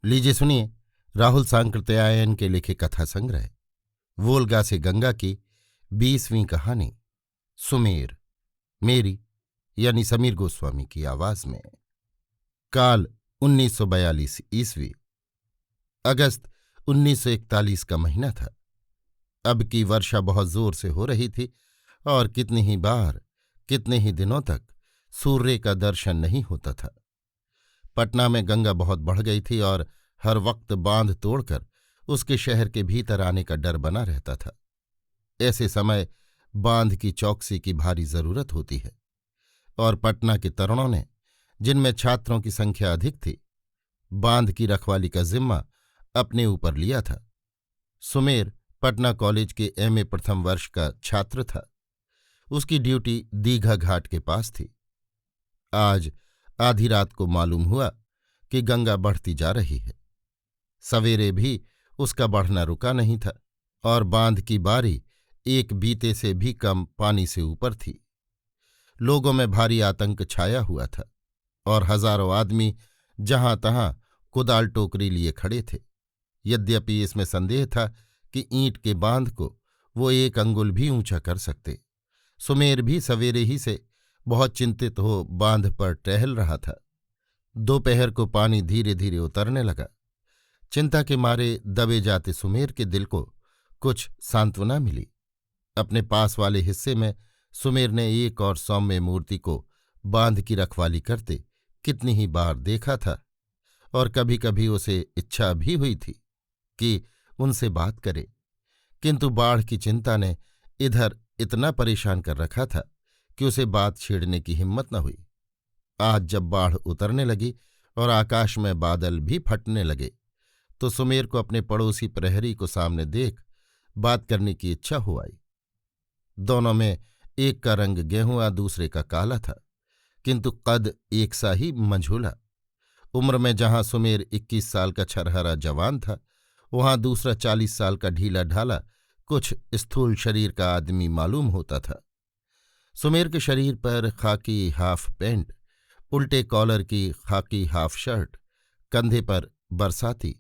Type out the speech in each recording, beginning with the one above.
लीजिए सुनिए राहुल सांकृत्यायन के लिखे कथा संग्रह वोल्गा से गंगा की 20वीं कहानी सुमेर, मेरी यानी समीर गोस्वामी की आवाज में। काल 1942 ईस्वी, अगस्त 1941 का महीना था। अब की वर्षा बहुत जोर से हो रही थी और कितनी ही बार, कितने ही दिनों तक सूर्य का दर्शन नहीं होता था। पटना में गंगा बहुत बढ़ गई थी और हर वक्त बांध तोड़कर उसके शहर के भीतर आने का डर बना रहता था। ऐसे समय बांध की चौकसी की भारी जरूरत होती है और पटना के तरुणों ने, जिनमें छात्रों की संख्या अधिक थी, बांध की रखवाली का जिम्मा अपने ऊपर लिया था। सुमेर पटना कॉलेज के एमए प्रथम वर्ष का छात्र था। उसकी ड्यूटी दीघा घाट के पास थी। आज आधी रात को मालूम हुआ कि गंगा बढ़ती जा रही है। सवेरे भी उसका बढ़ना रुका नहीं था और बांध की बारी एक बीते से भी कम पानी से ऊपर थी। लोगों में भारी आतंक छाया हुआ था और हजारों आदमी जहां तहां कुदाल टोकरी लिए खड़े थे। यद्यपि इसमें संदेह था कि ईंट के बांध को वो एक अंगुल भी ऊंचा कर सकते। सुमेर भी सवेरे ही से बहुत चिंतित हो बांध पर टहल रहा था। दोपहर को पानी धीरे धीरे उतरने लगा। चिंता के मारे दबे जाते सुमेर के दिल को कुछ सांत्वना मिली। अपने पास वाले हिस्से में सुमेर ने एक और सौम्य मूर्ति को बांध की रखवाली करते कितनी ही बार देखा था और कभी कभी उसे इच्छा भी हुई थी कि उनसे बात करे, किंतु बाढ़ की चिंता ने इधर इतना परेशान कर रखा था कि उसे बात छेड़ने की हिम्मत न हुई। आज जब बाढ़ उतरने लगी और आकाश में बादल भी फटने लगे तो सुमेर को अपने पड़ोसी प्रहरी को सामने देख बात करने की इच्छा हो आई। दोनों में एक का रंग गेहुआ, दूसरे का काला था, किंतु कद एक सा ही मंझूला। उम्र में जहां सुमेर 21 साल का छरहरा जवान था, वहां दूसरा 40 साल का ढीला ढाला, कुछ स्थूल शरीर का आदमी मालूम होता था। सुमेर के शरीर पर खाकी हाफ पैंट, उल्टे कॉलर की खाकी हाफ शर्ट, कंधे पर बरसाती,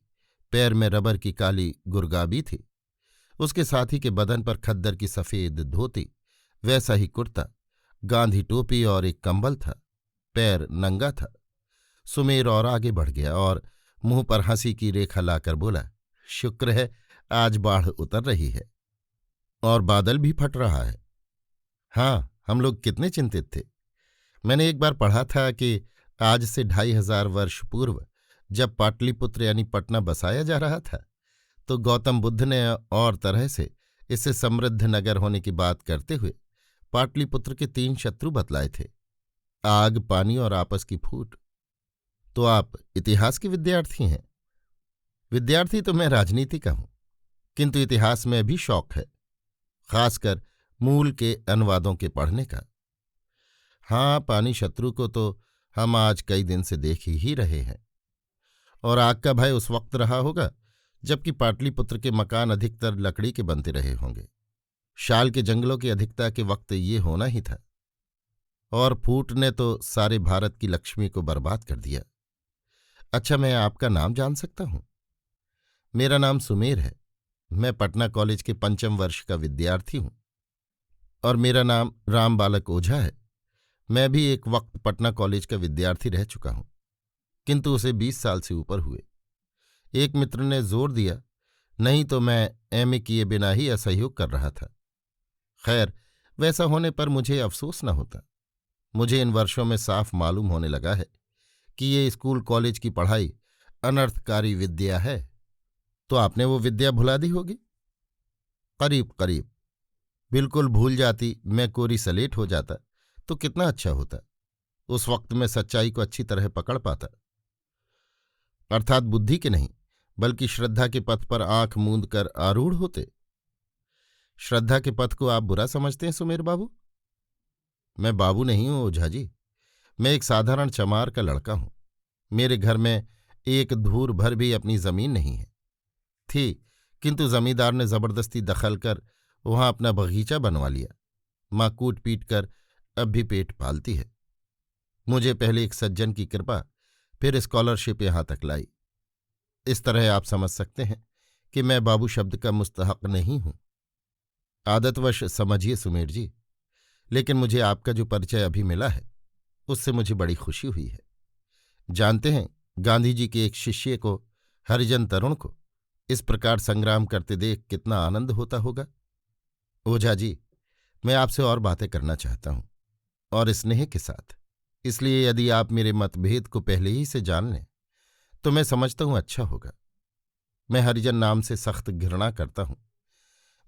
पैर में रबर की काली गुरगाबी थी। उसके साथी के बदन पर खद्दर की सफेद धोती, वैसा ही कुर्ता, गांधी टोपी और एक कंबल था। पैर नंगा था। सुमेर और आगे बढ़ गया और मुंह पर हंसी की रेखा लाकर बोला, शुक्र है आज बाढ़ उतर रही है और बादल भी फट रहा है। हाँ, हम लोग कितने चिंतित थे। मैंने एक बार पढ़ा था कि आज से 2500 वर्ष पूर्व जब पाटलिपुत्र यानी पटना बसाया जा रहा था तो गौतम बुद्ध ने और तरह से इससे समृद्ध नगर होने की बात करते हुए पाटलिपुत्र के 3 शत्रु बतलाए थे, आग, पानी और आपस की फूट। तो आप इतिहास के विद्यार्थी हैं? विद्यार्थी तो मैं राजनीति का हूं, किंतु इतिहास में भी शौक है, खासकर मूल के अनुवादों के पढ़ने का। हाँ, पानी शत्रु को तो हम आज कई दिन से देख ही रहे हैं और आग का भय उस वक्त रहा होगा जबकि पाटलिपुत्र के मकान अधिकतर लकड़ी के बनते रहे होंगे। शाल के जंगलों की अधिकता के वक्त ये होना ही था और फूट ने तो सारे भारत की लक्ष्मी को बर्बाद कर दिया। अच्छा, मैं आपका नाम जान सकता हूं? मेरा नाम सुमेर है। मैं पटना कॉलेज के 5म वर्ष का विद्यार्थी हूं। और मेरा नाम राम बालक ओझा है। मैं भी एक वक्त पटना कॉलेज का विद्यार्थी रह चुका हूं, किंतु उसे 20 साल से ऊपर हुए। एक मित्र ने जोर दिया, नहीं तो मैं एमए किए बिना ही असहयोग कर रहा था। खैर, वैसा होने पर मुझे अफसोस न होता। मुझे इन वर्षों में साफ मालूम होने लगा है कि ये स्कूल कॉलेज की पढ़ाई अनर्थकारी विद्या है। तो आपने वो विद्या भुला दी होगी? करीब करीब। बिल्कुल भूल जाती, मैं कोरी सलेट हो जाता तो कितना अच्छा होता। उस वक्त मैं सच्चाई को अच्छी तरह पकड़ पाता। अर्थात बुद्धि के नहीं, बल्कि श्रद्धा के पथ पर आंख मूंद कर आरूढ़ होते। श्रद्धा के पथ को आप बुरा समझते हैं सुमेर बाबू? मैं बाबू नहीं हूं ओझा जी। मैं एक साधारण चमार का लड़का हूं। मेरे घर में एक धूर भर भी अपनी जमीन नहीं है। थी, किंतु जमींदार ने जबरदस्ती दखल कर वहां अपना बगीचा बनवा लिया। माँ कूट पीट कर अब भी पेट पालती है। मुझे पहले एक सज्जन की कृपा, फिर स्कॉलरशिप यहां तक लाई। इस तरह आप समझ सकते हैं कि मैं बाबू शब्द का मुस्तहक नहीं हूं। आदतवश समझिए सुमेर जी, लेकिन मुझे आपका जो परिचय अभी मिला है उससे मुझे बड़ी खुशी हुई है। जानते हैं, गांधी जी के एक शिष्य को, हरिजन तरुण को इस प्रकार संग्राम करते देख कितना आनंद होता होगा। ओझा जी, मैं आपसे और बातें करना चाहता हूं, और स्नेह के साथ। इसलिए यदि आप मेरे मतभेद को पहले ही से जान लें तो मैं समझता हूं अच्छा होगा। मैं हरिजन नाम से सख्त घृणा करता हूं।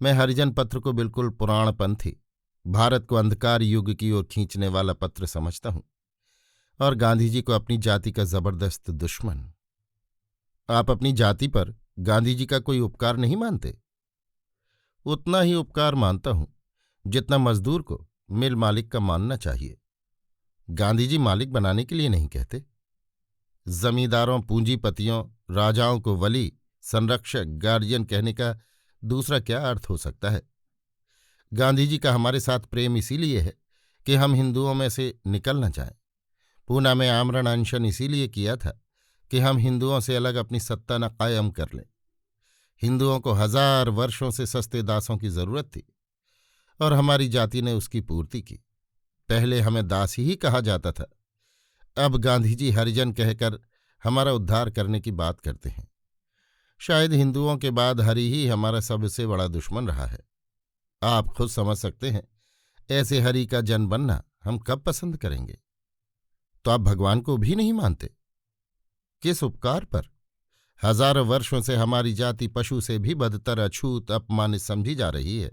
मैं हरिजन पत्र को बिल्कुल पुराणपंथी, भारत को अंधकार युग की ओर खींचने वाला पत्र समझता हूं, और गांधी जी को अपनी जाति का जबरदस्त दुश्मन। आप अपनी जाति पर गांधी जी का कोई उपकार नहीं मानते? उतना ही उपकार मानता हूं जितना मजदूर को मिल मालिक का मानना चाहिए। गांधी जी मालिक बनाने के लिए नहीं कहते। जमींदारों, पूंजीपतियों, राजाओं को वली, संरक्षक, गार्जियन कहने का दूसरा क्या अर्थ हो सकता है? गांधी जी का हमारे साथ प्रेम इसीलिए है कि हम हिंदुओं में से निकल न जाएं। पूना में आमरण अनशन इसीलिए किया था कि हम हिंदुओं से अलग अपनी सत्ता न कायम कर लें। हिंदुओं को 1000 वर्षों से सस्ते दासों की जरूरत थी, और हमारी जाति ने उसकी पूर्ति की। पहले हमें दास ही कहा जाता था। अब गांधी जी हरिजन कहकर हमारा उद्धार करने की बात करते हैं। शायद हिंदुओं के बाद हरि ही हमारा सबसे बड़ा दुश्मन रहा है। आप खुद समझ सकते हैं, ऐसे हरि का जन बनना हम कब पसंद करेंगे? तो आप भगवान को भी नहीं मानते? किस उपकार पर? हजारों वर्षों से हमारी जाति पशु से भी बदतर, अछूत, अपमानित समझी जा रही है,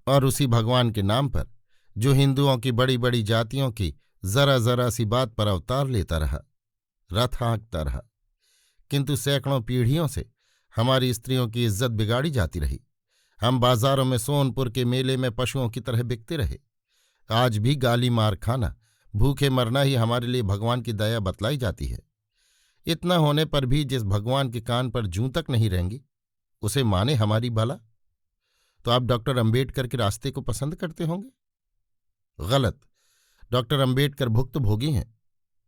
और उसी भगवान के नाम पर, जो हिंदुओं की बड़ी बड़ी जातियों की जरा जरा सी बात पर अवतार लेता रहा, रथ हाँकता रहा, किंतु सैकड़ों पीढ़ियों से हमारी स्त्रियों की इज्जत बिगाड़ी जाती रही। हम बाजारों में, सोनपुर के मेले में पशुओं की तरह बिकते रहे। आज भी गाली मार खाना, भूखे मरना ही हमारे लिए भगवान की दया बतलाई जाती है। इतना होने पर भी जिस भगवान के कान पर जूं तक नहीं रहेंगी, उसे माने हमारी भला? तो आप डॉक्टर अंबेडकर के रास्ते को पसंद करते होंगे? गलत। डॉक्टर अंबेडकर भुक्तभोगी हैं।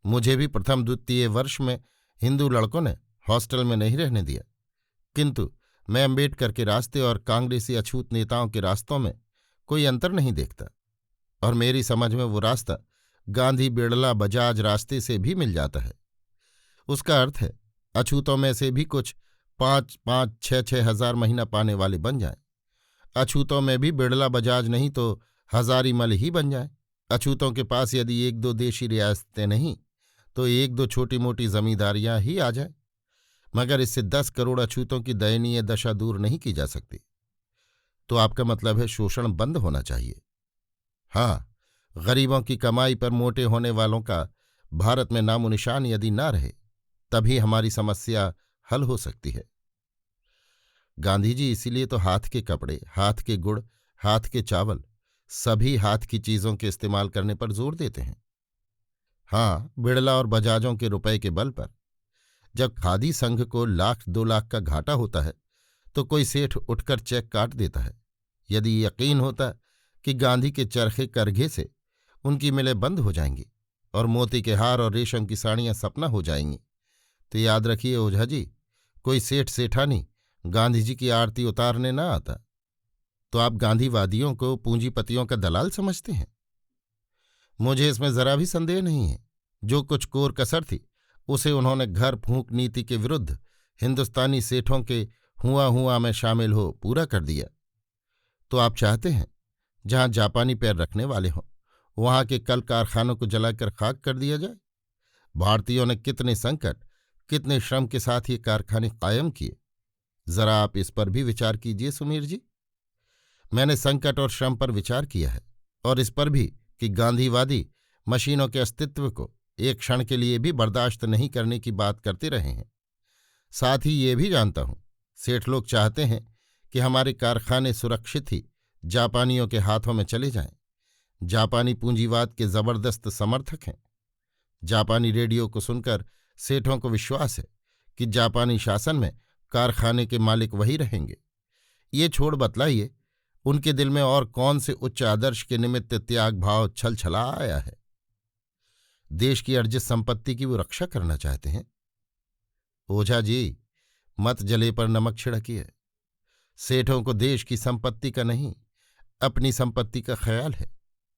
मुझे भी प्रथम द्वितीय वर्ष में हिंदू लड़कों ने हॉस्टल में नहीं रहने दिया, किंतु मैं अंबेडकर के रास्ते और कांग्रेसी अछूत नेताओं के रास्तों में कोई अंतर नहीं देखता, और मेरी समझ में वो रास्ता गांधी, बिड़ला, बजाज रास्ते से भी मिल जाता है। उसका अर्थ है अछूतों में से भी कुछ 5-5, 6-6 हजार महीना पाने वाले बन जाएं। अछूतों में भी बिड़ला, बजाज नहीं तो हजारीमल ही बन जाएं। अछूतों के पास यदि 1-2 देशी रियासतें नहीं तो 1-2 छोटी मोटी जमींदारियां ही आ जाए, मगर इससे 10 करोड़ अछूतों की दयनीय दशा दूर नहीं की जा सकती। तो आपका मतलब है शोषण बंद होना चाहिए? हाँ, गरीबों की कमाई पर मोटे होने वालों का भारत में नामो निशान यदि ना रहे, तभी हमारी समस्या हल हो सकती है। गांधी जी इसीलिए तो हाथ के कपड़े, हाथ के गुड़, हाथ के चावल, सभी हाथ की चीजों के इस्तेमाल करने पर जोर देते हैं। हाँ, बिड़ला और बजाजों के रुपए के बल पर। जब खादी संघ को 1-2 लाख का घाटा होता है तो कोई सेठ उठकर चेक काट देता है। यदि यकीन होता कि गांधी के चरखे करघे से उनकी मिलें बंद हो जाएंगी और मोती के हार और रेशम की साड़ियां सपना हो जाएंगी, तो याद रखिए ओझा जी, कोई सेठ सेठानी गांधी जी की आरती उतारने ना आता। तो आप गांधीवादियों को पूंजीपतियों का दलाल समझते हैं? मुझे इसमें जरा भी संदेह नहीं है। जो कुछ कोर कसर थी उसे उन्होंने घर फूंक नीति के विरुद्ध हिंदुस्तानी सेठों के हुआ हुआ में शामिल हो पूरा कर दिया। तो आप चाहते हैं जहां जापानी पैर रखने वाले हों वहां के कल कारखानों को जलाकर खाक कर दिया जाए? भारतीयों ने कितने संकट, कितने श्रम के साथ ये कारखाने कायम किए, जरा आप इस पर भी विचार कीजिए सुमीर जी। मैंने संकट और श्रम पर विचार किया है, और इस पर भी कि गांधीवादी मशीनों के अस्तित्व को एक क्षण के लिए भी बर्दाश्त नहीं करने की बात करते रहे हैं। साथ ही ये भी जानता हूं, सेठ लोग चाहते हैं कि हमारे कारखाने सुरक्षित ही जापानियों के हाथों में चले जाएं। जापानी पूंजीवाद के जबरदस्त समर्थक हैं। जापानी रेडियो को सुनकर सेठों को विश्वास है कि जापानी शासन में कारखाने के मालिक वही रहेंगे। ये छोड़ बतलाइए, उनके दिल में और कौन से उच्च आदर्श के निमित्त त्याग भाव छल छला आया है? देश की अर्जित संपत्ति की वो रक्षा करना चाहते हैं। ओझा जी, मत जले पर नमक छिड़किए। सेठों को देश की संपत्ति का नहीं, अपनी संपत्ति का ख्याल है।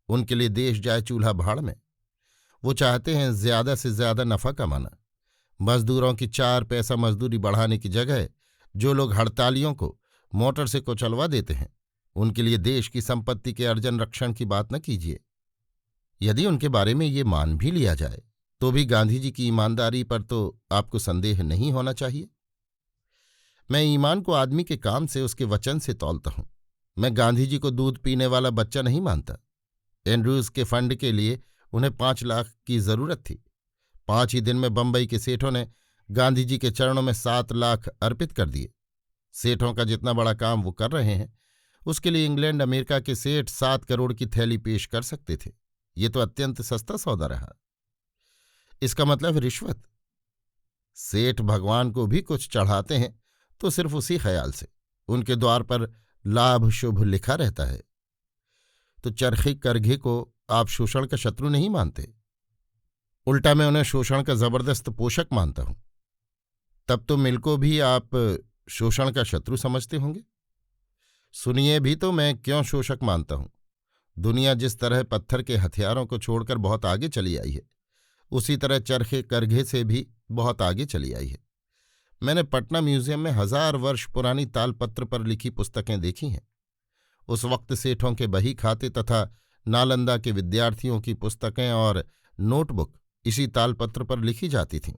उनके लिए देश जाए चूल्हा भाड़ में। वो चाहते हैं ज्यादा से ज्यादा नफा कमाना। मजदूरों की 4 पैसा मजदूरी बढ़ाने की जगह जो लोग हड़तालियों को मोटर से कुचलवा देते हैं, उनके लिए देश की संपत्ति के अर्जन रक्षण की बात न कीजिए। यदि उनके बारे में ये मान भी लिया जाए तो भी गांधी जी की ईमानदारी पर तो आपको संदेह नहीं होना चाहिए। मैं ईमान को आदमी के काम से, उसके वचन से तौलता हूं। मैं गांधी जी को दूध पीने वाला बच्चा नहीं मानता। एंड्रूज के फंड के लिए उन्हें 5 लाख की जरूरत थी। 5 ही दिन में बंबई के सेठों ने गांधी जी के चरणों में 7 लाख अर्पित कर दिए। सेठों का जितना बड़ा काम वो कर रहे हैं, उसके लिए इंग्लैंड अमेरिका के सेठ 7 करोड़ की थैली पेश कर सकते थे। ये तो अत्यंत सस्ता सौदा रहा। इसका मतलब रिश्वत। सेठ भगवान को भी कुछ चढ़ाते हैं तो सिर्फ उसी ख्याल से। उनके द्वार पर लाभ शुभ लिखा रहता है। तो चरखी करघे को आप शोषण का शत्रु नहीं मानते, उल्टा मैं उन्हें शोषण का जबरदस्त पोषक मानता हूं। तब तो मिल को भी आप शोषण का शत्रु समझते होंगे। सुनिए भी तो मैं क्यों शोषक मानता हूं। दुनिया जिस तरह पत्थर के हथियारों को छोड़कर बहुत आगे चली आई है, उसी तरह चरखे करघे से भी बहुत आगे चली आई है। मैंने पटना म्यूजियम में 1000 वर्ष पुरानी तालपत्र पर लिखी पुस्तकें देखी हैं। उस वक्त सेठों के बही खाते तथा नालंदा के विद्यार्थियों की पुस्तकें और नोटबुक इसी तालपत्र पर लिखी जाती थीं।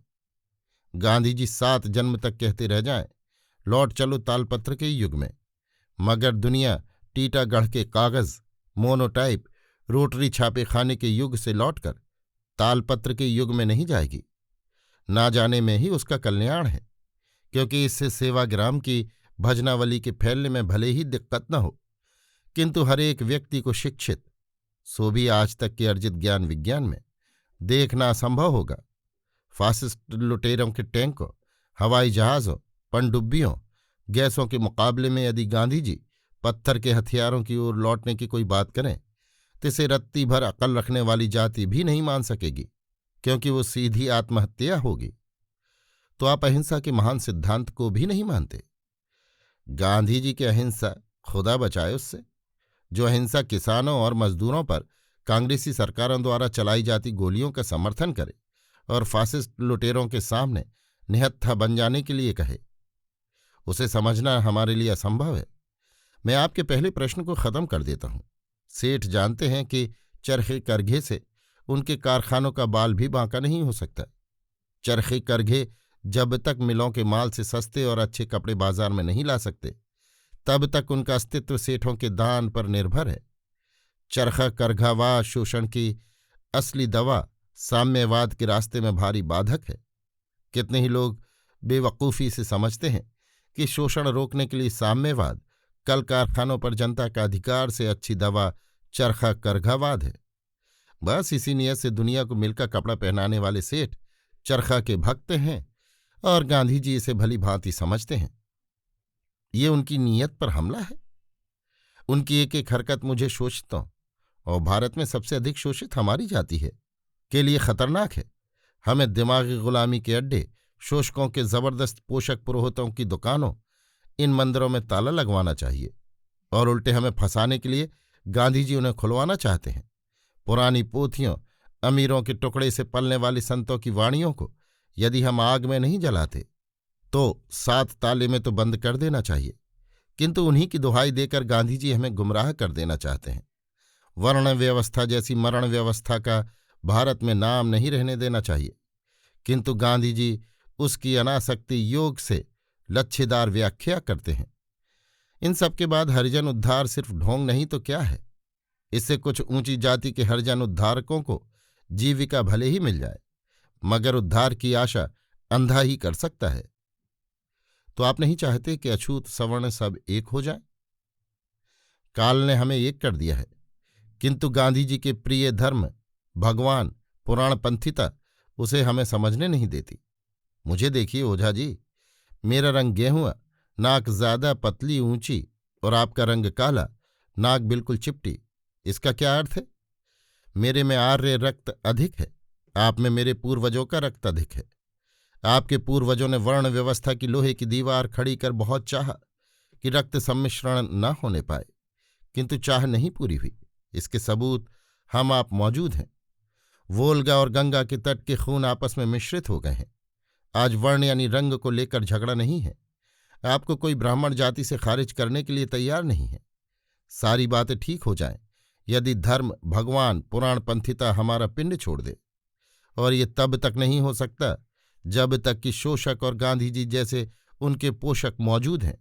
गांधी जी 7 जन्म तक कहते रह जाएं, लौट चलो तालपत्र के युग में। मगर दुनिया टीटागढ़ के कागज, मोनोटाइप, रोटरी छापे खाने के युग से लौटकर तालपत्र के युग में नहीं जाएगी। ना जाने में ही उसका कल्याण है, क्योंकि इससे सेवाग्राम की भजनावली के फैलने में भले ही दिक्कत न हो, किंतु हर एक व्यक्ति को शिक्षित, सो भी आज तक के अर्जित ज्ञान विज्ञान में देखना असंभव होगा। फासिस्ट लुटेरों के टैंकों, हवाई जहाज़ों, पनडुब्बियों, गैसों के मुकाबले में यदि गांधी जी पत्थर के हथियारों की ओर लौटने की कोई बात करें तो इसे रत्ती भर अकल रखने वाली जाति भी नहीं मान सकेगी, क्योंकि वो सीधी आत्महत्या होगी। तो आप अहिंसा के महान सिद्धांत को भी नहीं मानते। गांधी जी की अहिंसा खुदा बचाए उससे। जो अहिंसा किसानों और मजदूरों पर कांग्रेसी सरकारों द्वारा चलाई जाती गोलियों का समर्थन करे और फासिस्ट लुटेरों के सामने निहत्था बन जाने के लिए कहे, उसे समझना हमारे लिए असंभव है। मैं आपके पहले प्रश्न को खत्म कर देता हूं। सेठ जानते हैं कि चरखे करघे से उनके कारखानों का बाल भी बांका नहीं हो सकता। चरखे करघे जब तक मिलों के माल से सस्ते और अच्छे कपड़े बाजार में नहीं ला सकते, तब तक उनका अस्तित्व सेठों के दान पर निर्भर है। चरखा करघावाद शोषण की असली दवा साम्यवाद के रास्ते में भारी बाधक है। कितने ही लोग बेवकूफ़ी से समझते हैं कि शोषण रोकने के लिए साम्यवाद, कल कारखानों पर जनता का अधिकार से अच्छी दवा चरखा करघावाद है। बस इसी नियत से दुनिया को मिल का कपड़ा पहनाने वाले सेठ चरखा के भक्त हैं और गांधी जी इसे भली भांति समझते हैं। ये उनकी नीयत पर हमला है। उनकी एक एक हरकत मुझे शोषितों, और भारत में सबसे अधिक शोषित हमारी जाति है, के लिए खतरनाक है। हमें दिमागी गुलामी के अड्डे, शोषकों के जबरदस्त पोषक पुरोहितों की दुकानों, इन मंदिरों में ताला लगवाना चाहिए, और उल्टे हमें फंसाने के लिए गांधी जी उन्हें खुलवाना चाहते हैं। पुरानी पोथियों, अमीरों के टुकड़े से पलने वाली संतों की वाणियों को यदि हम आग में नहीं जलाते तो 7 ताले में तो बंद कर देना चाहिए, किंतु उन्हीं की दुहाई देकर गांधी जी हमें गुमराह कर देना चाहते हैं। वर्ण व्यवस्था जैसी मरण व्यवस्था का भारत में नाम नहीं रहने देना चाहिए, किंतु गांधी जी उसकी अनासक्ति योग से लच्छेदार व्याख्या करते हैं। इन सब के बाद हरिजन उद्धार सिर्फ ढोंग नहीं तो क्या है। इससे कुछ ऊंची जाति के हरिजन उद्धारकों को जीविका भले ही मिल जाए, मगर उद्धार की आशा अंधा ही कर सकता है। तो आप नहीं चाहते कि अछूत सवर्ण सब एक हो जाए? काल ने हमें एक कर दिया है, किंतु गांधी जी के प्रिय धर्म, भगवान, पुराणपंथिता उसे हमें समझने नहीं देती। मुझे देखिए ओझा जी, मेरा रंग गेहुआ, नाक ज्यादा पतली ऊंची, और आपका रंग काला, नाक बिल्कुल चिपटी। इसका क्या अर्थ है? मेरे में आर्य रक्त अधिक है, आप में मेरे पूर्वजों का रक्त अधिक है। आपके पूर्वजों ने वर्ण व्यवस्था की लोहे की दीवार खड़ी कर बहुत चाहा कि रक्त सम्मिश्रण न होने पाए, किंतु चाह नहीं पूरी हुई। इसके सबूत हम आप मौजूद हैं। वोल्गा और गंगा के तट के खून आपस में मिश्रित हो गए हैं। आज वर्ण यानी रंग को लेकर झगड़ा नहीं है। आपको कोई ब्राह्मण जाति से खारिज करने के लिए तैयार नहीं है। सारी बातें ठीक हो जाएं यदि धर्म, भगवान, पुराणपंथिता हमारा पिंड छोड़ दे, और ये तब तक नहीं हो सकता जब तक कि शोषक और गांधी जी जैसे उनके पोषक मौजूद हैं।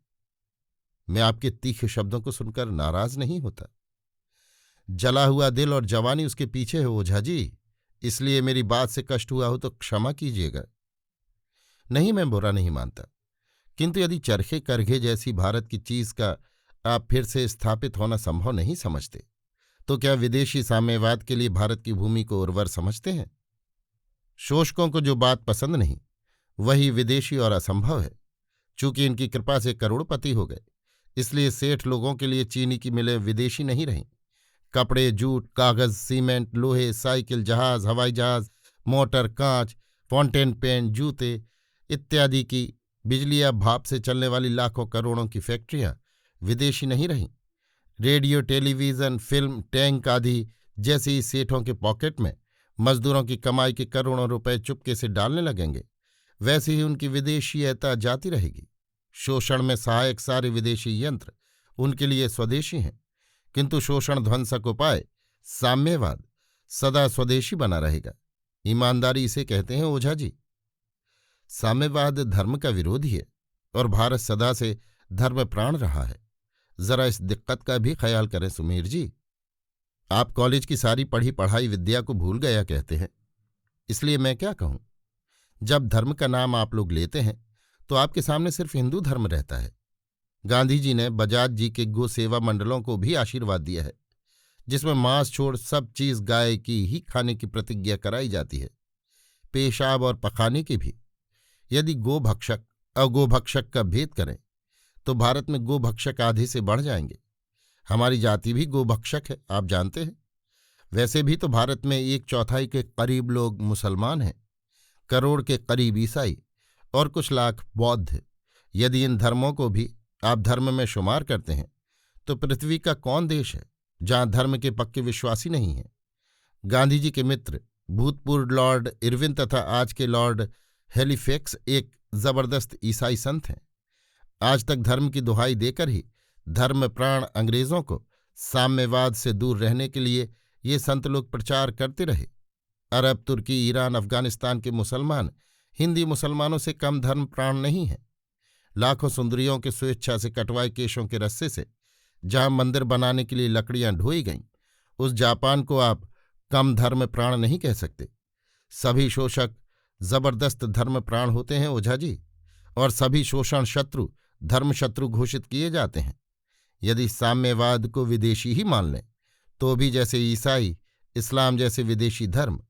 मैं आपके तीखे शब्दों को सुनकर नाराज नहीं होता। जला हुआ दिल और जवानी उसके पीछे है ओझा जी, इसलिए मेरी बात से कष्ट हुआ हो तो क्षमा कीजिएगा। नहीं, मैं बुरा नहीं मानता, किंतु यदि चरखे करघे जैसी भारत की चीज का आप फिर से स्थापित होना संभव नहीं समझते, तो क्या विदेशी साम्यवाद के लिए भारत की भूमि को उर्वर समझते हैं? शोषकों को जो बात पसंद नहीं वही विदेशी और असंभव है। चूंकि इनकी कृपा से करोड़पति हो गए, इसलिए सेठ लोगों के लिए चीनी की मिलें विदेशी नहीं रहीं। कपड़े, जूट, कागज, सीमेंट, लोहे, साइकिल, जहाज, हवाई जहाज, मोटर, कांच, फाउंटेन पेन, जूते इत्यादि की बिजली या भाप से चलने वाली लाखों करोड़ों की फैक्ट्रियां विदेशी नहीं रहीं। रेडियो, टेलीविजन, फिल्म, टैंक आदि जैसे ही सेठों के पॉकेट में मजदूरों की कमाई के करोड़ों रुपए चुपके से डालने लगेंगे, वैसे ही उनकी विदेशीयता जाती रहेगी। शोषण में सहायक सारे विदेशी यंत्र उनके लिए स्वदेशी हैं, किंतु शोषण ध्वंसक उपाय साम्यवाद सदा स्वदेशी बना रहेगा। ईमानदारी इसे कहते हैं ओझा जी। साम्यवाद धर्म का विरोधी है और भारत सदा से धर्म प्राण रहा है। जरा इस दिक्कत का भी ख्याल करें सुमीर जी। आप कॉलेज की सारी पढ़ी पढ़ाई विद्या को भूल गया कहते हैं, इसलिए मैं क्या कहूं। जब धर्म का नाम आप लोग लेते हैं तो आपके सामने सिर्फ हिंदू धर्म रहता है। गांधी जी ने बजाज जी के गो सेवा मंडलों को भी आशीर्वाद दिया है, जिसमें मांस छोड़ सब चीज गाय की ही खाने की प्रतिज्ञा कराई जाती है, पेशाब और पखाने की भी। यदि गोभक्षक अगोभक्षक का भेद करें तो भारत में गोभक्षक आधे से बढ़ जाएंगे। हमारी जाति भी गोभक्षक है, आप जानते हैं। वैसे भी तो भारत में 1/4 के करीब लोग मुसलमान हैं, करोड़ के करीब ईसाई और कुछ लाख बौद्ध। यदि इन धर्मों को भी आप धर्म में शुमार करते हैं तो पृथ्वी का कौन देश है जहां धर्म के पक्के विश्वासी नहीं हैं? गांधी जी के मित्र भूतपूर्व लॉर्ड इरविन तथा आज के लॉर्ड हैलिफैक्स एक जबरदस्त ईसाई संत हैं। आज तक धर्म की दुहाई देकर ही धर्म प्राण अंग्रेजों को साम्यवाद से दूर रहने के लिए ये संत लोग प्रचार करते रहे। अरब, तुर्की, ईरान, अफगानिस्तान के मुसलमान हिंदी मुसलमानों से कम धर्म प्राण नहीं हैं। लाखों सुंदरियों के स्वेच्छा से कटवाए केशों के रस्से से जहां मंदिर बनाने के लिए लकड़ियां ढोई गईं, उस जापान को आप कम धर्म प्राण नहीं कह सकते। सभी शोषक जबरदस्त धर्म प्राण होते हैं ओझा जी, और सभी शोषण शत्रु धर्म शत्रु घोषित किए जाते हैं। यदि साम्यवाद को विदेशी ही मान लें तो भी जैसे ईसाई, इस्लाम जैसे विदेशी धर्म,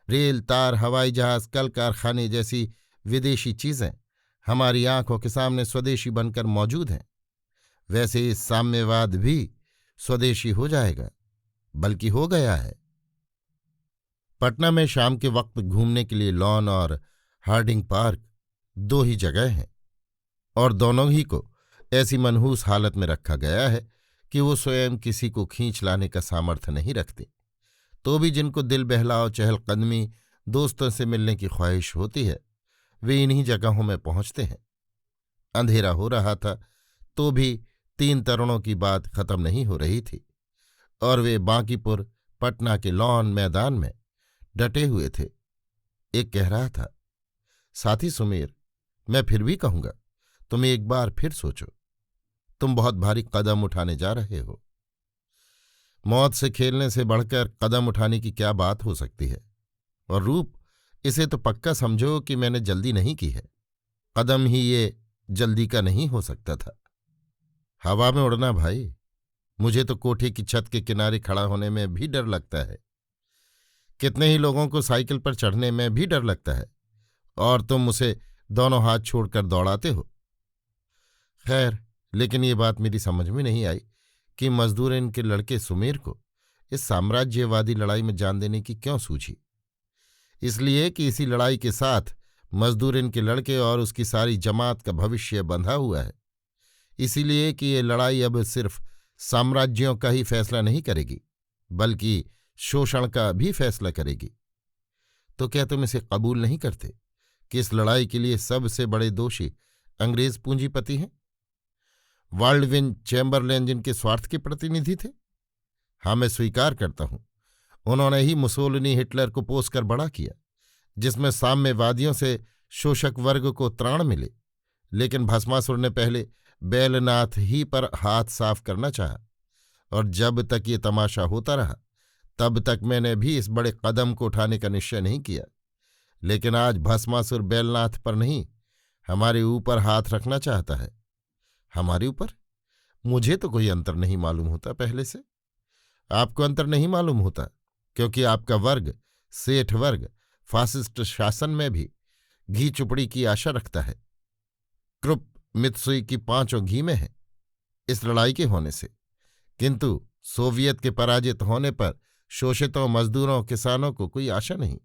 रेल, तार, हवाई जहाज, कल कारखाने जैसी विदेशी चीजें हमारी आंखों के सामने स्वदेशी बनकर मौजूद हैं, वैसे इस साम्यवाद भी स्वदेशी हो जाएगा, बल्कि हो गया है। पटना में शाम के वक्त घूमने के लिए लॉन और हार्डिंग पार्क 2 ही जगह हैं, और दोनों ही को ऐसी मनहूस हालत में रखा गया है कि वो स्वयं किसी को खींच लाने का सामर्थ्य नहीं रखते। तो भी जिनको दिल बहलाव, चहलकदमी, दोस्तों से मिलने की ख्वाहिश होती है, वे इन्हीं जगहों में पहुंचते हैं। अंधेरा हो रहा था तो भी 3 तरुणों की बात खत्म नहीं हो रही थी, और वे बांकीपुर पटना के लॉन मैदान में डटे हुए थे। एक कह रहा था, साथी सुमेर, मैं फिर भी कहूंगा, तुम एक बार फिर सोचो। तुम बहुत भारी कदम उठाने जा रहे हो। मौत से खेलने से बढ़कर कदम उठाने की क्या बात हो सकती है? और रूप, इसे तो पक्का समझो कि मैंने जल्दी नहीं की है। कदम ही ये जल्दी का नहीं हो सकता था। हवा में उड़ना भाई, मुझे तो कोठे की छत के किनारे खड़ा होने में भी डर लगता है। कितने ही लोगों को साइकिल पर चढ़ने में भी डर लगता है, और तुम उसे दोनों हाथ छोड़कर दौड़ाते हो। खैर, लेकिन ये बात मेरी समझ में नहीं आई कि मजदूर इनके लड़के सुमेर को इस साम्राज्यवादी लड़ाई में जान देने की क्यों सूझी। इसलिए कि इसी लड़ाई के साथ मजदूर इनके लड़के और उसकी सारी जमात का भविष्य बंधा हुआ है। इसीलिए कि ये लड़ाई अब सिर्फ साम्राज्यों का ही फैसला नहीं करेगी, बल्कि शोषण का भी फैसला करेगी। तो क्या तुम इसे कबूल नहीं करते कि इस लड़ाई के लिए सबसे बड़े दोषी अंग्रेज पूंजीपति हैं? बाल्डविन चैम्बरलेन जिनके स्वार्थ के प्रतिनिधि थे? हाँ, मैं स्वीकार करता हूं, उन्होंने ही मुसोलिनी हिटलर को पोसकर बड़ा किया, जिसमें साम्यवादियों से शोषक वर्ग को त्राण मिले। लेकिन भस्मासुर ने पहले बैलनाथ ही पर हाथ साफ करना चाहा, और जब तक ये तमाशा होता रहा तब तक मैंने भी इस बड़े कदम को उठाने का निश्चय नहीं किया। लेकिन आज भस्मासुर बैलनाथ पर नहीं, हमारे ऊपर हाथ रखना चाहता है। हमारे ऊपर? मुझे तो कोई अंतर नहीं मालूम होता पहले से। आपको अंतर नहीं मालूम होता क्योंकि आपका वर्ग, सेठ वर्ग, फासिस्ट शासन में भी घी चुपड़ी की आशा रखता है। क्रुप मित्सुई की पांचों घी में है इस लड़ाई के होने से। किंतु सोवियत के पराजित होने पर शोषितों, मजदूरों, किसानों को कोई आशा नहीं।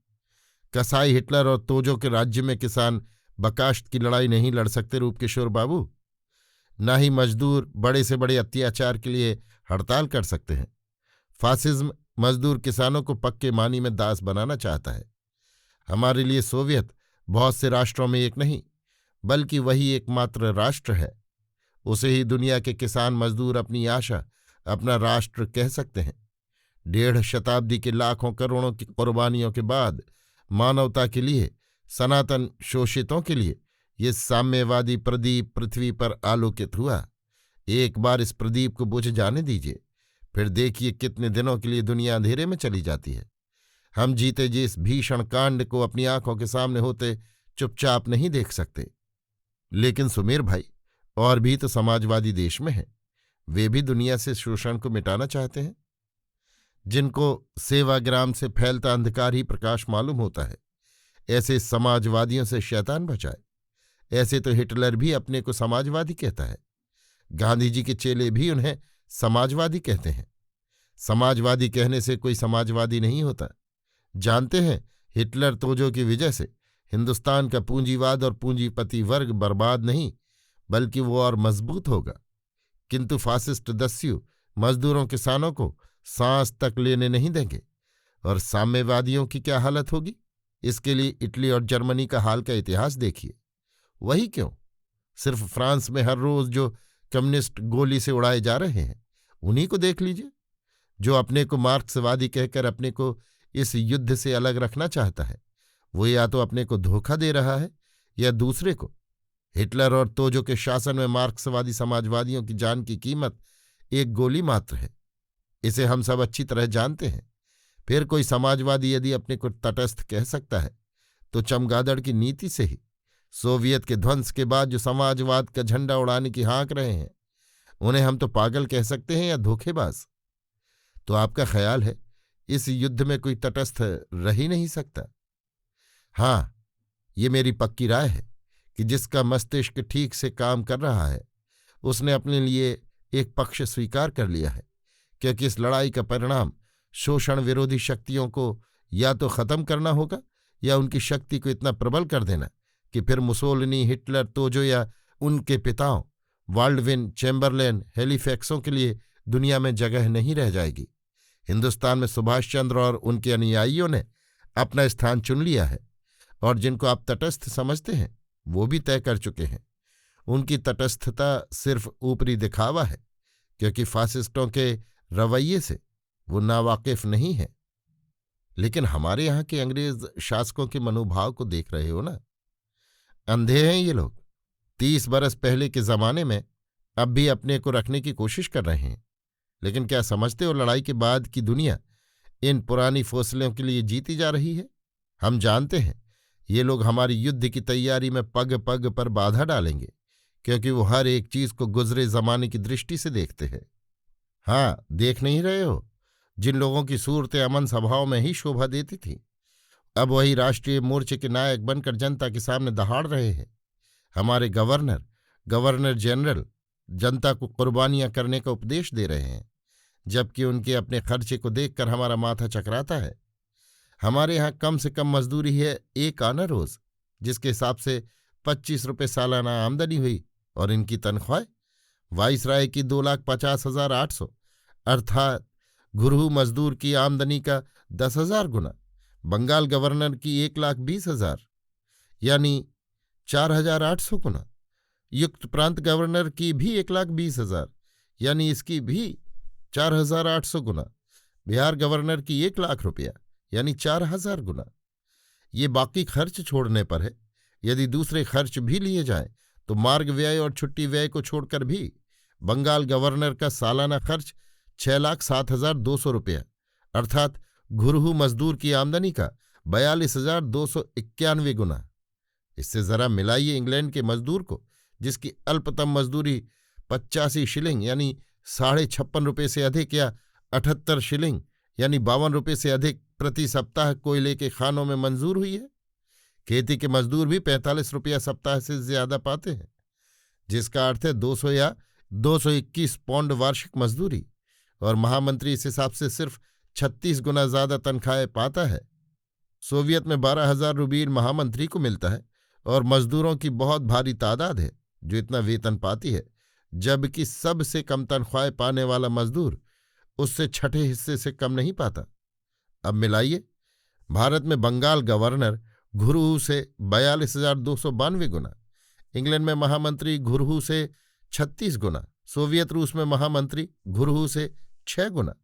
कसाई हिटलर और तोजो के राज्य में किसान बकाश्त की लड़ाई नहीं लड़ सकते रूपकिशोर बाबू। न ही मजदूर बड़े से बड़े अत्याचार के लिए हड़ताल कर सकते हैं। फासिज्म मजदूर किसानों को पक्के मानी में दास बनाना चाहता है। हमारे लिए सोवियत बहुत से राष्ट्रों में एक नहीं, बल्कि वही एकमात्र राष्ट्र है। उसे ही दुनिया के किसान मजदूर अपनी आशा, अपना राष्ट्र कह सकते हैं। 1.5 शताब्दी के लाखों करोड़ों की कुर्बानियों के बाद मानवता के लिए, सनातन शोषितों के लिए ये साम्यवादी प्रदीप पृथ्वी पर आलोकित हुआ। एक बार इस प्रदीप को बुझ जाने दीजिए, फिर देखिए कितने दिनों के लिए दुनिया अंधेरे में चली जाती है। हम जीते जी इस भीषण कांड को अपनी आंखों के सामने होते चुपचाप नहीं देख सकते। लेकिन सुमेर भाई, और भी तो समाजवादी देश में हैं। वे भी दुनिया से शोषण को मिटाना चाहते हैं। जिनको सेवाग्राम से फैलता अंधकार ही प्रकाश मालूम होता है, ऐसे समाजवादियों से शैतान बचाए। ऐसे तो हिटलर भी अपने को समाजवादी कहता है। गांधी जी के चेले भी उन्हें समाजवादी कहते हैं। समाजवादी कहने से कोई समाजवादी नहीं होता। जानते हैं, हिटलर तोजो की वजह से हिंदुस्तान का पूंजीवाद और पूंजीपति वर्ग बर्बाद नहीं, बल्कि वो और मजबूत होगा। किंतु फासिस्ट दस्यु मजदूरों, किसानों को सांस तक लेने नहीं देंगे। और साम्यवादियों की क्या हालत होगी, इसके लिए इटली और जर्मनी का हाल का इतिहास देखिए। वही क्यों, सिर्फ फ्रांस में हर रोज जो कम्युनिस्ट गोली से उड़ाए जा रहे हैं, उन्हीं को देख लीजिए। जो अपने को मार्क्सवादी कहकर अपने को इस युद्ध से अलग रखना चाहता है, वो या तो अपने को धोखा दे रहा है या दूसरे को। हिटलर और तोजो के शासन में मार्क्सवादी समाजवादियों की जान की कीमत एक गोली मात्र है। इसे हम सब अच्छी तरह जानते हैं। फिर कोई समाजवादी यदि अपने को तटस्थ कह सकता है, तो चमगादड़ की नीति से ही सोवियत के ध्वंस के बाद जो समाजवाद का झंडा उड़ाने की हाँक रहे हैं, उन्हें हम तो पागल कह सकते हैं या धोखेबाज। तो आपका ख्याल है इस युद्ध में कोई तटस्थ रह ही नहीं सकता? हाँ, ये मेरी पक्की राय है कि जिसका मस्तिष्क ठीक से काम कर रहा है, उसने अपने लिए एक पक्ष स्वीकार कर लिया है। क्योंकि इस लड़ाई का परिणाम शोषण विरोधी शक्तियों को या तो खत्म करना होगा, या उनकी शक्ति को इतना प्रबल कर देना कि फिर मुसोलिनी, हिटलर, तोजो या उनके पिताओं बाल्डविन, चैम्बरलेन, हैलिफैक्सों के लिए दुनिया में जगह नहीं रह जाएगी। हिंदुस्तान में सुभाष चंद्र और उनके अनुयायियों ने अपना स्थान चुन लिया है, और जिनको आप तटस्थ समझते हैं वो भी तय कर चुके हैं। उनकी तटस्थता सिर्फ ऊपरी दिखावा है, क्योंकि फासिस्टों के रवैये से वो नावाकिफ नहीं है। लेकिन हमारे यहाँ के अंग्रेज शासकों के मनोभाव को देख रहे हो ना। अंधे हैं ये लोग। 30 बरस पहले के जमाने में अब भी अपने को रखने की कोशिश कर रहे हैं। लेकिन क्या समझते हो, लड़ाई के बाद की दुनिया इन पुरानी फौसलों के लिए जीती जा रही है। हम जानते हैं ये लोग हमारी युद्ध की तैयारी में पग पग पर बाधा डालेंगे, क्योंकि वो हर एक चीज को गुजरे जमाने की दृष्टि से देखते हैं। हाँ, देख नहीं रहे हो, जिन लोगों की सूरत अमन सभाओं में ही शोभा देती थी, अब वही राष्ट्रीय मोर्चे के नायक बनकर जनता के सामने दहाड़ रहे हैं। हमारे गवर्नर, गवर्नर जनरल जनता को कुर्बानियां करने का उपदेश दे रहे हैं, जबकि उनके अपने खर्चे को देखकर हमारा माथा चकराता है। हमारे यहाँ कम से कम मजदूरी है 1 आना रोज, जिसके हिसाब से 25 रुपये सालाना आमदनी हुई, और इनकी तनख्वाह वाइसराय की 2,50,800 अर्थात घुरहू मजदूर की आमदनी का 10,000 गुना, बंगाल गवर्नर की 1,20,000 यानी 4,800 गुना, युक्त प्रांत गवर्नर की भी 1,20,000 यानी इसकी भी 4,800 गुना, बिहार गवर्नर की 1,00,000 रुपया यानी 4,000 गुना। ये बाकी खर्च छोड़ने पर है। यदि दूसरे खर्च भी लिए जाएं तो मार्ग व्यय और छुट्टी व्यय को छोड़कर भी बंगाल गवर्नर का सालाना खर्च 6,07,200 रुपया अर्थात घुरहू मजदूर की आमदनी का 42,291 गुना। इससे जरा मिलाइए इंग्लैंड के मजदूर को, जिसकी अल्पतम मजदूरी 85 शिलिंग यानी 56.5 रुपये से अधिक या 78 शिलिंग यानी 52 रुपये से अधिक प्रति सप्ताह कोयले के खानों में मंजूर हुई है। खेती के मजदूर भी 45 रुपया सप्ताह से ज्यादा पाते हैं, जिसका अर्थ है 200 या 221 पौंड वार्षिक मजदूरी, और महामंत्री इस हिसाब से सिर्फ 36 गुना ज्यादा तनख्वाहें पाता है। सोवियत में 12,000 रूबील महामंत्री को मिलता है, और मजदूरों की बहुत भारी तादाद है जो इतना वेतन पाती है, जबकि सबसे कम तनख्वाहें पाने वाला मजदूर उससे छठे हिस्से से कम नहीं पाता। अब मिलाइए, भारत में बंगाल गवर्नर घुरहू से 42,292 गुना, इंग्लैंड में महामंत्री घुरहू से 36 गुना, सोवियत रूस में महामंत्री घुरहू से 6 गुना,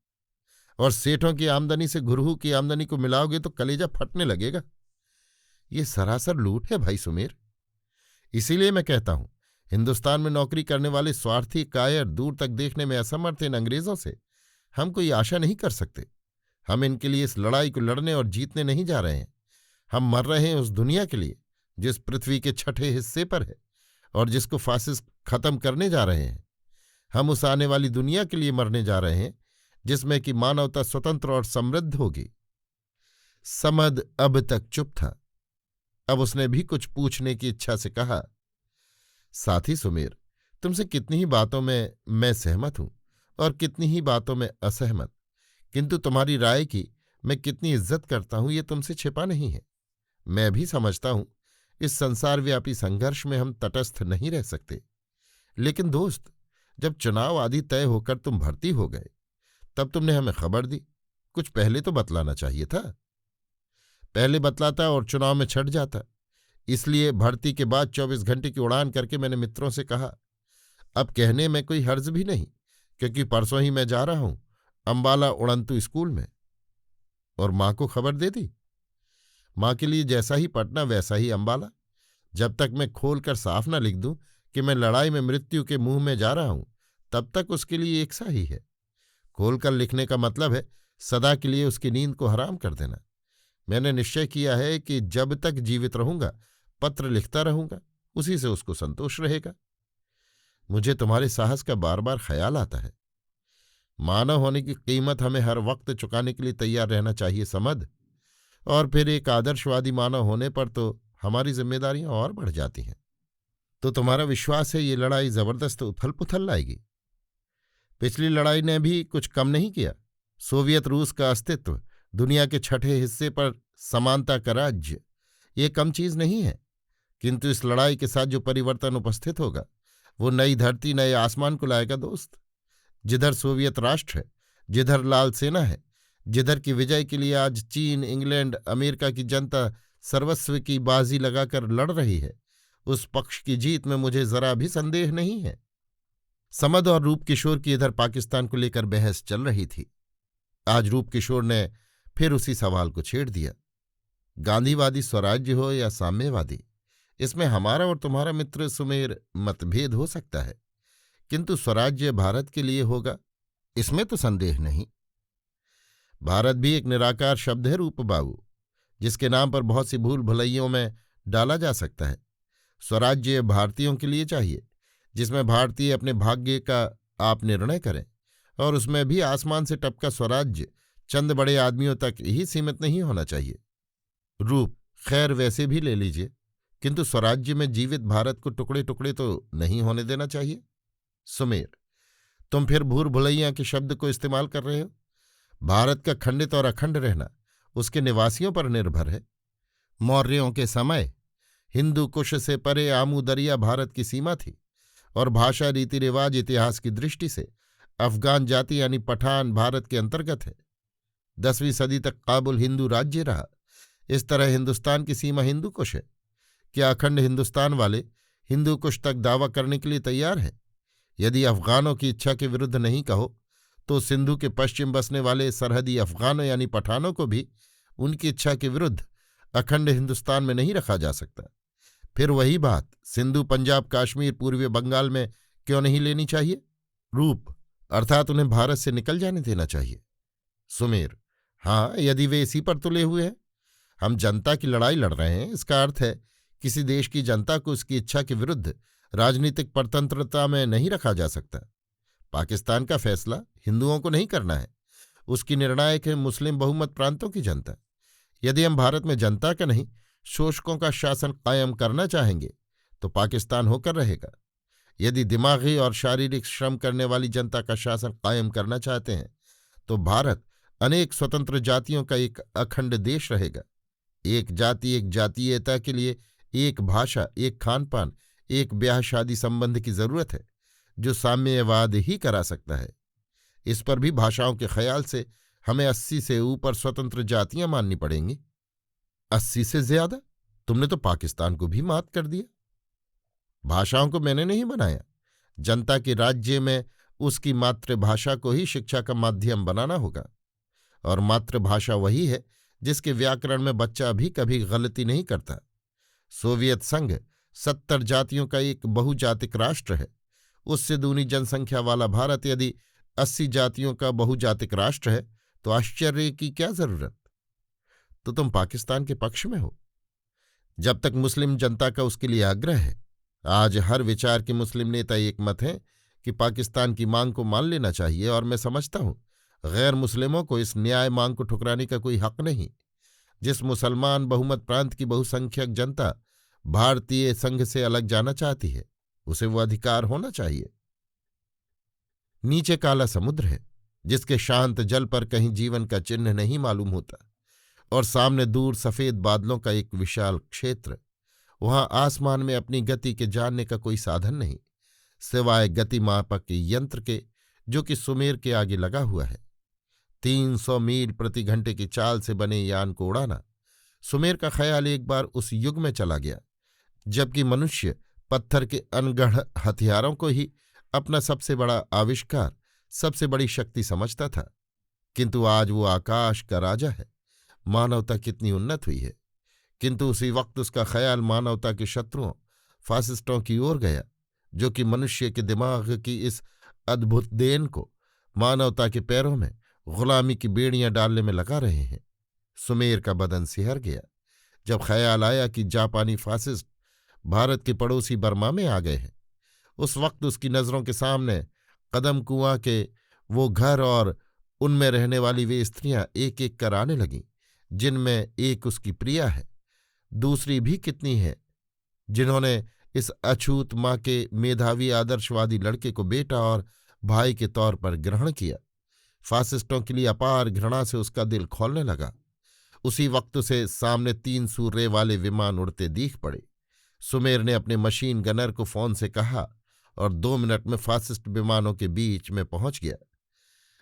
और सेठों की आमदनी से घुरहू की आमदनी को मिलाओगे तो कलेजा फटने लगेगा। ये सरासर लूट है भाई सुमेर। इसीलिए मैं कहता हूं, हिंदुस्तान में नौकरी करने वाले स्वार्थी कायर, दूर तक देखने में असमर्थ इन अंग्रेजों से हम कोई आशा नहीं कर सकते। हम इनके लिए इस लड़ाई को लड़ने और जीतने नहीं जा रहे हैं। हम मर रहे हैं उस दुनिया के लिए जिस पृथ्वी के छठे हिस्से पर है और जिसको फासिस्ट खत्म करने जा रहे हैं। हम उस आने वाली दुनिया के लिए मरने जा रहे हैं जिसमें कि मानवता स्वतंत्र और समृद्ध होगी। समद अब तक चुप था। अब उसने भी कुछ पूछने की इच्छा से कहा, साथी सुमेर, तुमसे कितनी ही बातों में मैं सहमत हूं और कितनी ही बातों में असहमत, किंतु तुम्हारी राय की मैं कितनी इज्जत करता हूं ये तुमसे छिपा नहीं है। मैं भी समझता हूं इस संसारव्यापी संघर्ष में हम तटस्थ नहीं रह सकते। लेकिन दोस्त, जब चुनाव आदि तय होकर तुम भर्ती हो गए तब तुमने हमें खबर दी। कुछ पहले तो बतलाना चाहिए था। पहले बतलाता और चुनाव में छट जाता। इसलिए भर्ती के बाद 24 घंटे की उड़ान करके मैंने मित्रों से कहा, अब कहने में कोई हर्ज भी नहीं, क्योंकि परसों ही मैं जा रहा हूं अंबाला उड़ंतु स्कूल में। और मां को खबर दे दी। मां के लिए जैसा ही पटना वैसा ही अंबाला। जब तक मैं खोलकर साफ न लिख दूं कि मैं लड़ाई में मृत्यु के मुंह में जा रहा हूं, तब तक उसके लिए एक सा ही है। खोलकर लिखने का मतलब है सदा के लिए उसकी नींद को हराम कर देना। मैंने निश्चय किया है कि जब तक जीवित रहूंगा पत्र लिखता रहूंगा, उसी से उसको संतोष रहेगा। मुझे तुम्हारे साहस का बार बार ख्याल आता है। मानव होने की कीमत हमें हर वक्त चुकाने के लिए तैयार रहना चाहिए समद। और फिर एक आदर्शवादी मानव होने पर तो हमारी जिम्मेदारियां और बढ़ जाती हैं। तो तुम्हारा विश्वास है ये लड़ाई जबरदस्त उथल पुथल लाएगी? पिछली लड़ाई ने भी कुछ कम नहीं किया। सोवियत रूस का अस्तित्व, दुनिया के छठे हिस्से पर समानता का राज्य, ये कम चीज नहीं है। किंतु इस लड़ाई के साथ जो परिवर्तन उपस्थित होगा वो नई धरती, नए आसमान को लाएगा दोस्त। जिधर सोवियत राष्ट्र है, जिधर लाल सेना है, जिधर की विजय के लिए आज चीन, इंग्लैंड, अमेरिका की जनता सर्वस्व की बाजी लगाकर लड़ रही है, उस पक्ष की जीत में मुझे जरा भी संदेह नहीं है। समद और रूपकिशोर की इधर पाकिस्तान को लेकर बहस चल रही थी। आज रूपकिशोर ने फिर उसी सवाल को छेड़ दिया। गांधीवादी स्वराज्य हो या साम्यवादी, इसमें हमारा और तुम्हारा मित्र सुमेर मतभेद हो सकता है, किंतु स्वराज्य भारत के लिए होगा, इसमें तो संदेह नहीं। भारत भी एक निराकार शब्द है रूप बाबू, जिसके नाम पर बहुत सी भूल भुलैयों में डाला जा सकता है। स्वराज्य भारतीयों के लिए चाहिए, जिसमें भारतीय अपने भाग्य का आप निर्णय करें, और उसमें भी आसमान से टपका स्वराज्य चंद बड़े आदमियों तक ही सीमित नहीं होना चाहिए। रूप खैर वैसे भी ले लीजिए, किंतु स्वराज्य में जीवित भारत को टुकड़े टुकड़े तो नहीं होने देना चाहिए। सुमेर, तुम फिर भूल भुलैया के शब्द को इस्तेमाल कर रहे हो। भारत का खंडित और अखंड रहना उसके निवासियों पर निर्भर है। मौर्यों के समय हिंदू कुश से परे आमू दरिया भारत की सीमा थी, और भाषा, रीति रिवाज, इतिहास की दृष्टि से अफगान जाति यानी पठान भारत के अंतर्गत है। 10वीं सदी तक काबुल हिंदू राज्य रहा। इस तरह हिंदुस्तान की सीमा हिंदू कुश है। क्या अखंड हिंदुस्तान वाले हिंदू कुश तक दावा करने के लिए तैयार हैं? यदि अफगानों की इच्छा के विरुद्ध नहीं कहो तो सिंधु के पश्चिम बसने वाले सरहदी अफगानों यानी पठानों को भी उनकी इच्छा के विरुद्ध अखंड हिंदुस्तान में नहीं रखा जा सकता। फिर वही बात सिंधु, पंजाब, कश्मीर, पूर्वी बंगाल में क्यों नहीं लेनी चाहिए? रूप अर्थात उन्हें भारत से निकल जाने देना चाहिए। सुमेर, हाँ, यदि वे इसी पर तुले हुए हैं। हम जनता की लड़ाई लड़ रहे हैं। इसका अर्थ है किसी देश की जनता को उसकी इच्छा के विरुद्ध राजनीतिक परतंत्रता में नहीं रखा जा सकता। पाकिस्तान का फैसला हिंदुओं को नहीं करना है, उसकी निर्णायक है मुस्लिम बहुमत प्रांतों की जनता। यदि हम भारत में जनता का नहीं, शोषकों का शासन कायम करना चाहेंगे तो पाकिस्तान होकर रहेगा। यदि दिमागी और शारीरिक श्रम करने वाली जनता का शासन कायम करना चाहते हैं तो भारत अनेक स्वतंत्र जातियों का एक अखंड देश रहेगा। एक जाति, एक जातीयता के लिए एक भाषा, एक खानपान, एक ब्याह शादी संबंध की जरूरत है, जो साम्यवाद ही करा सकता है। इस पर भी भाषाओं के ख्याल से हमें 80 से ऊपर स्वतंत्र जातियां माननी पड़ेंगी। 80 से ज्यादा? तुमने तो पाकिस्तान को भी मात कर दिया। भाषाओं को मैंने नहीं बनाया। जनता के राज्य में उसकी मातृभाषा को ही शिक्षा का माध्यम बनाना होगा, और मातृभाषा वही है जिसके व्याकरण में बच्चा भी कभी गलती नहीं करता। सोवियत संघ 70 जातियों का एक बहुजातिक राष्ट्र है। उससे दूनी जनसंख्या वाला भारत यदि 80 जातियों का बहुजातिक राष्ट्र है तो आश्चर्य की क्या जरूरत? तो तुम पाकिस्तान के पक्ष में हो। जब तक मुस्लिम जनता का उसके लिए आग्रह है। आज हर विचार के मुस्लिम नेता एक मत हैं कि पाकिस्तान की मांग को मान लेना चाहिए, और मैं समझता हूं गैर मुस्लिमों को इस न्याय मांग को ठुकराने का कोई हक नहीं। जिस मुसलमान बहुमत प्रांत की बहुसंख्यक जनता भारतीय संघ से अलग जाना चाहती है, उसे वो अधिकार होना चाहिए। नीचे काला समुद्र है, जिसके शांत जल पर कहीं जीवन का चिन्ह नहीं मालूम होता, और सामने दूर सफेद बादलों का एक विशाल क्षेत्र। वहां आसमान में अपनी गति के जानने का कोई साधन नहीं, सिवाय गति मापक यंत्र के, जो कि सुमेर के आगे लगा हुआ है। 300 मील प्रति घंटे की चाल से बने यान को उड़ाना। सुमेर का ख्याल एक बार उस युग में चला गया जबकि मनुष्य पत्थर के अनगढ़ हथियारों को ही अपना सबसे बड़ा आविष्कार, सबसे बड़ी शक्ति समझता था। किंतु आज वो आकाश का राजा है। मानवता कितनी उन्नत हुई है, किंतु उसी वक्त उसका ख्याल मानवता के शत्रुओं, फासिस्टों की ओर गया, जो कि मनुष्य के दिमाग की इस अद्भुत देन को मानवता के पैरों में गुलामी की बेड़ियां डालने में लगा रहे हैं। सुमेर का बदन सिहर गया जब ख्याल आया कि जापानी फासिस्ट भारत के पड़ोसी बर्मा में आ गए हैं। उस वक्त उसकी नजरों के सामने कदम कुआं के वो घर और उनमें रहने वाली वे स्त्रियां एक एक कर आने लगीं, जिनमें एक उसकी प्रिया है, दूसरी भी कितनी है जिन्होंने इस अछूत माँ के मेधावी आदर्शवादी लड़के को बेटा और भाई के तौर पर ग्रहण किया। फासिस्टों के लिए अपार घृणा से उसका दिल खौलने लगा। उसी वक्त उसे सामने 3 सूर्य वाले विमान उड़ते दीख पड़े। सुमेर ने अपने मशीन गनर को फोन से कहा और 2 मिनट में फासिस्ट विमानों के बीच में पहुंच गया।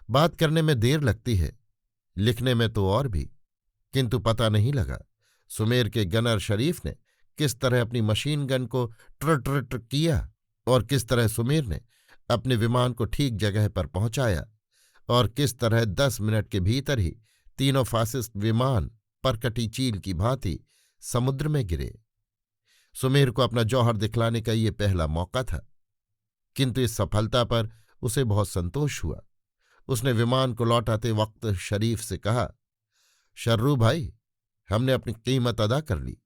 बात करने में देर लगती है, लिखने में तो और भी, किंतु पता नहीं लगा सुमेर के गनर शरीफ ने किस तरह अपनी मशीन गन को ट्र ट्र ट्र किया और किस तरह सुमेर ने अपने विमान को ठीक जगह पर पहुंचाया और किस तरह 10 मिनट के भीतर ही तीनों फासिस्ट विमान परकटी चील की भांति समुद्र में गिरे। सुमेर को अपना जौहर दिखलाने का ये पहला मौका था, किंतु इस सफलता पर उसे बहुत संतोष हुआ। उसने विमान को लौटाते वक्त शरीफ से कहा, शर्रू भाई, हमने अपनी कीमत अदा कर ली।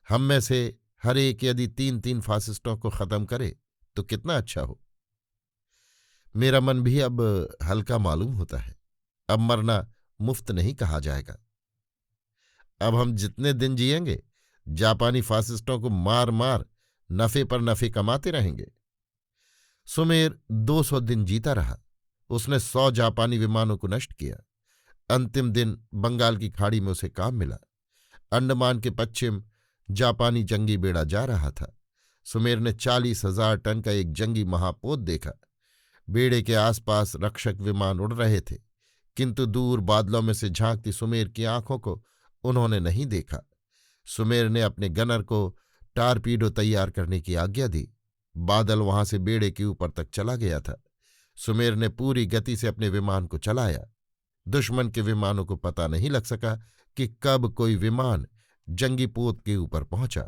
हम में से हर एक यदि 3-3 फासिस्टों को खत्म करे तो कितना अच्छा हो। मेरा मन भी अब हल्का मालूम होता है। अब मरना मुफ्त नहीं कहा जाएगा। अब हम जितने दिन जिएंगे जापानी फासिस्टों को मार मार नफे पर नफे कमाते रहेंगे। सुमेर 200 दिन जीता रहा। उसने 100 जापानी विमानों को नष्ट किया। अंतिम दिन बंगाल की खाड़ी में उसे काम मिला। अंडमान के पश्चिम जापानी जंगी बेड़ा जा रहा था। सुमेर ने 40,000 टन का एक जंगी महापोत देखा। बेड़े के आसपास रक्षक विमान उड़ रहे थे, किंतु दूर बादलों में से झांकती सुमेर की आंखों को उन्होंने नहीं देखा। सुमेर ने अपने गनर को टारपीडो तैयार करने की आज्ञा दी। बादल वहां से बेड़े के ऊपर तक चला गया था। सुमेर ने पूरी गति से अपने विमान को चलाया। दुश्मन के विमानों को पता नहीं लग सका कि कब कोई विमान जंगी पोत के ऊपर पहुंचा,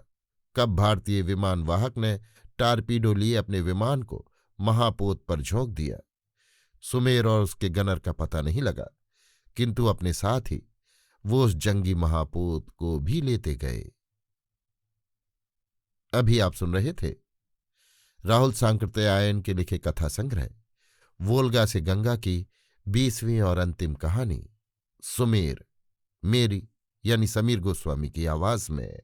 कब भारतीय विमान वाहक ने टारपीडो लिए अपने विमान को महापोत पर झोंक दिया। सुमेर और उसके गनर का पता नहीं लगा, किंतु अपने साथ ही वो उस जंगी महापोत को भी लेते गए। अभी आप सुन रहे थे राहुल सांकृत्यायन के लिखे कथा संग्रह वोल्गा से गंगा की 20वीं और अंतिम कहानी सुमेर, मेरी यानी समीर गोस्वामी की आवाज में।